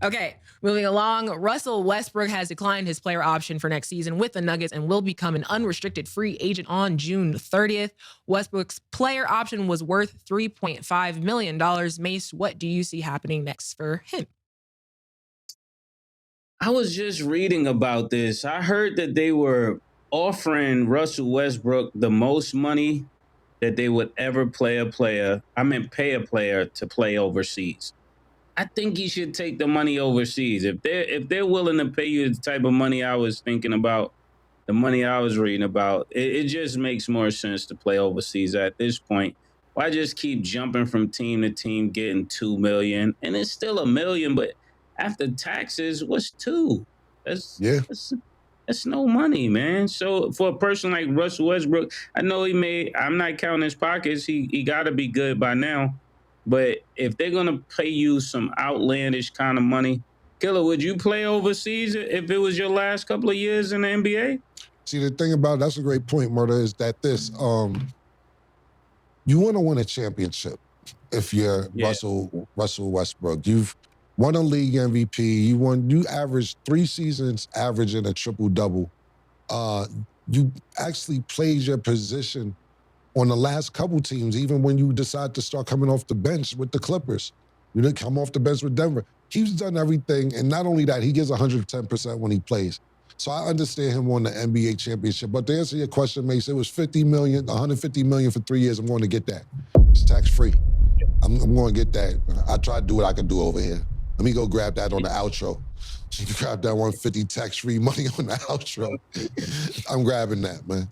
Okay, moving along. Russell Westbrook has declined his player option for next season with the Nuggets and will become an unrestricted free agent on June 30th. Westbrook's player option was worth $3.5 million. Mace, what do you see happening next for him? I was just reading about this. I heard that they were offering Russell Westbrook the most money that they would ever pay a player to play overseas. I think you should take the money overseas. If they're willing to pay you the type of money I was thinking about, the money I was reading about, it just makes more sense to play overseas at this point. Why just keep jumping from team to team, getting 2 million, and it's still a million, but after taxes, what's two? That's Yeah. that's that's no money, man. So for a person like Russell Westbrook, I know he may. I'm not counting his pockets. He got to be good by now. But if they're gonna pay you some outlandish kind of money, Killer, would you play overseas if it was your last couple of years in the NBA? See, the thing about that's a great point, Murder, is that you want to win a championship if you're Yeah. Russell Westbrook. You've won a league MVP. You averaged 3 seasons averaging a triple-double. You actually played your position on the last couple teams, even when you decide to start coming off the bench with the Clippers. You didn't come off the bench with Denver. He's done everything, and not only that, he gives 110% when he plays. So I understand him on the NBA championship. But to answer your question, Mace, it was $50 million, $150 million for 3 years. I'm going to get that. It's tax-free. I'm going to get that. I tried to do what I could do over here. Let me go grab that on the outro. You can grab that 150 tax-free money on the outro. I'm grabbing that, man.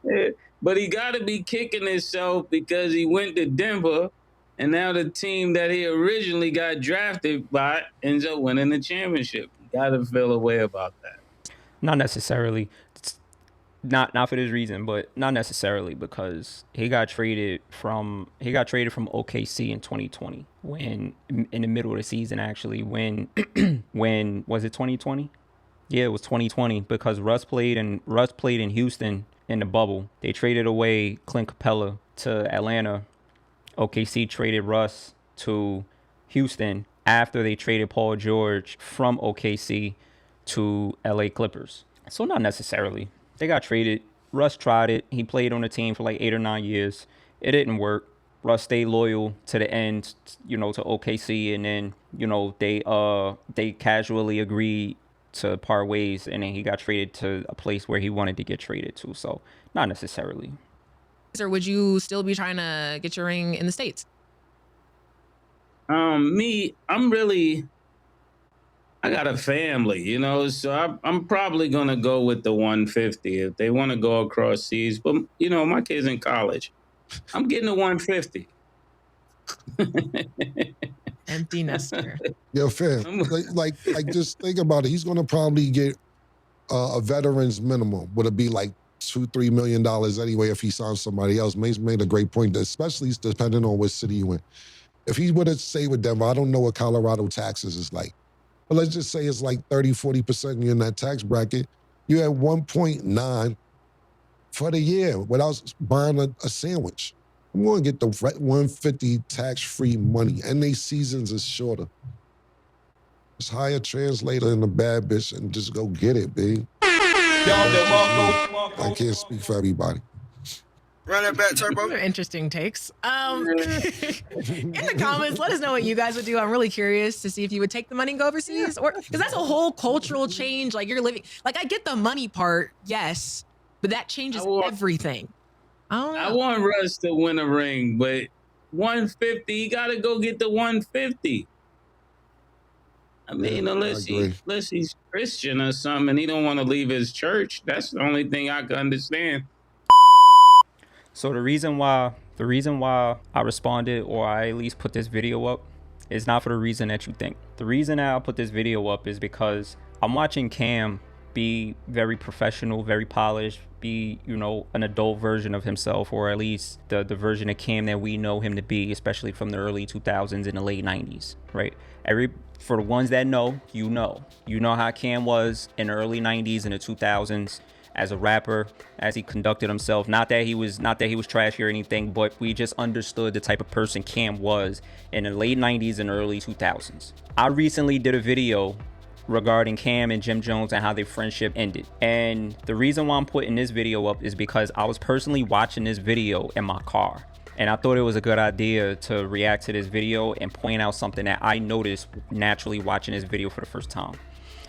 Yeah, but he got to be kicking himself because he went to Denver, and now the team that he originally got drafted by ends up winning the championship. You got to feel a way about that. Not necessarily. Not for this reason, but not necessarily because he got traded from OKC in 2020 when in the middle of the season actually when was it 2020? Yeah, it was 2020 because Russ played in Houston in the bubble. They traded away Clint Capella to Atlanta. OKC traded Russ to Houston after they traded Paul George from OKC to LA Clippers. So not necessarily. They got traded. Russ tried it. He played on the team for like 8 or 9 years. It didn't work. Russ stayed loyal to the end, to OKC, and then, they casually agreed to part ways, and then he got traded to a place where he wanted to get traded to. So not necessarily. Or would you still be trying to get your ring in the States? I got a family, so I'm probably going to go with the 150 if they want to go across seas. But, my kid's in college. I'm getting the 150. Empty nester. Yo, fam, like just think about it. He's going to probably get a veteran's minimum. Would it be like $2-3 million anyway if he signs somebody else? Mace made a great point, especially depending on what city you in. If he would have stayed with Denver, I don't know what Colorado taxes is like. But let's just say it's like 30-40% and you're in that tax bracket. You're at 1.9 for the year without buying a sandwich. I'm going to get the 150 tax-free money, and their seasons is shorter. Just hire a translator and a bad bitch and just go get it, B. I can't speak for everybody. Run that back, Turbo. Those are interesting takes. In the comments, let us know what you guys would do. I'm really curious to see if you would take the money and go overseas, or because that's a whole cultural change. Like you're living, like I get the money part, yes, but that changes everything. I don't know. I want Russ to win a ring, but 150, you got to go get the 150. I mean, unless he's Christian or something and he don't want to leave his church, that's the only thing I can understand. So the reason why I responded, or I at least put this video up, is not for the reason that you think. The reason I put this video up is because I'm watching Cam be very professional, very polished, be, an adult version of himself, or at least the version of Cam that we know him to be, especially from the early 2000s and the late 90s, right? For the ones that know, you know how Cam was in the early 90s and the 2000s. as a rapper, as he conducted himself. Not that he was trashy or anything, but we just understood the type of person Cam was in the late 90s and early 2000s. I recently did a video regarding Cam and Jim Jones and how their friendship ended. And the reason why I'm putting this video up is because I was personally watching this video in my car. And I thought it was a good idea to react to this video and point out something that I noticed naturally watching this video for the first time.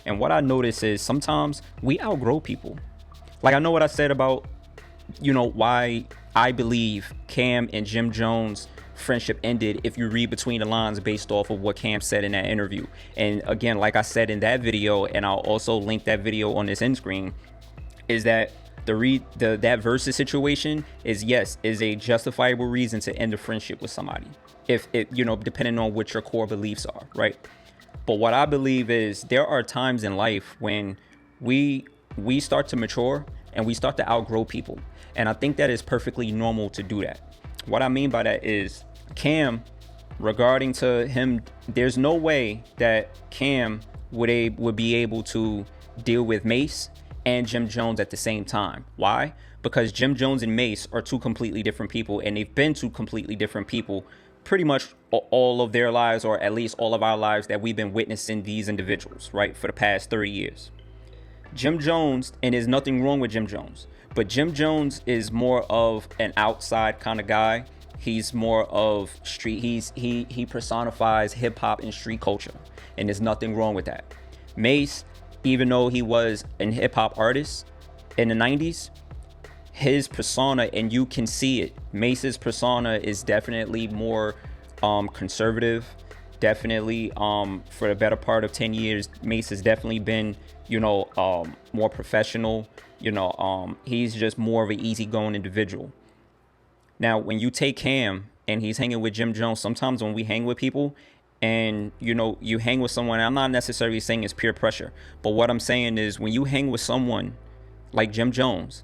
And what I noticed is sometimes we outgrow people. Like, I know what I said about, why I believe Cam and Jim Jones friendship ended if you read between the lines based off of what Cam said in that interview. And again, like I said in that video, and I'll also link that video on this end screen, is that that versus situation is a justifiable reason to end a friendship with somebody, if it, depending on what your core beliefs are, right? But what I believe is there are times in life when we start to mature and we start to outgrow people. And I think that is perfectly normal to do that. What I mean by that is Cam, regarding to him, there's no way that Cam would be able to deal with Mace and Jim Jones at the same time. Why? Because Jim Jones and Mace are two completely different people, and they've been two completely different people pretty much all of their lives, or at least all of our lives that we've been witnessing these individuals, right, for the past 30 years. Jim Jones, and there's nothing wrong with Jim Jones, but Jim Jones is more of an outside kind of guy. He's more of street. He personifies hip hop and street culture, and there's nothing wrong with that. Mace, even though he was an hip hop artist in the 90s, his persona, and you can see it, Mace's persona is definitely more conservative. Definitely for the better part of 10 years, Mace has definitely been, more professional. He's just more of an easygoing individual. Now, when you take Cam and he's hanging with Jim Jones, sometimes when we hang with people and, you hang with someone, I'm not necessarily saying it's peer pressure, but what I'm saying is when you hang with someone like Jim Jones,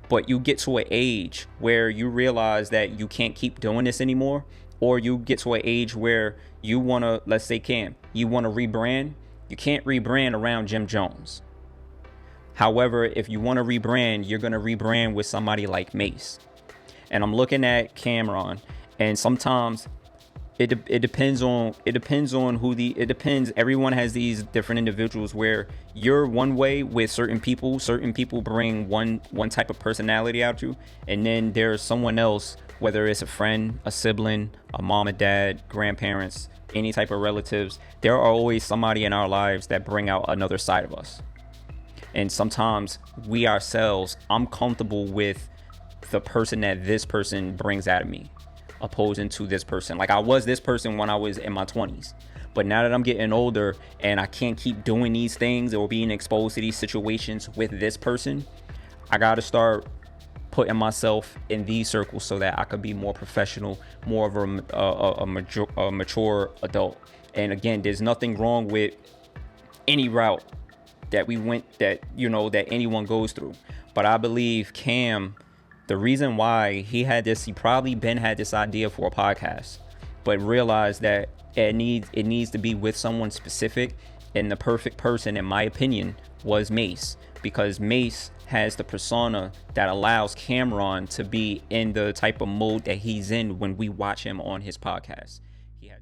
but you get to an age where you realize that you can't keep doing this anymore, or you get to an age where you want to, let's say Cam, you want to rebrand, you can't rebrand around Jim Jones. However, if you want to rebrand, you're going to rebrand with somebody like Mace. And I'm looking at Cameron, and sometimes it depends on everyone has these different individuals where you're one way with certain people bring one type of personality out you, and then there's someone else, whether it's a friend, a sibling, a mom and dad, grandparents, any type of relatives, there are always somebody in our lives that bring out another side of us. And sometimes we ourselves, I'm comfortable with the person that this person brings out of me, opposing to this person. Like, I was this person when I was in my 20s, but now that I'm getting older and I can't keep doing these things or being exposed to these situations with this person, I got to start putting myself in these circles so that I could be more professional, more of a mature adult. And again, there's nothing wrong with any route that we went, that anyone goes through. But I believe Cam, the reason why he had probably had this idea for a podcast, but realized that it needs to be with someone specific, and the perfect person, in my opinion, was Mace, because Mace has the persona that allows Cameron to be in the type of mode that he's in when we watch him on his podcast. He had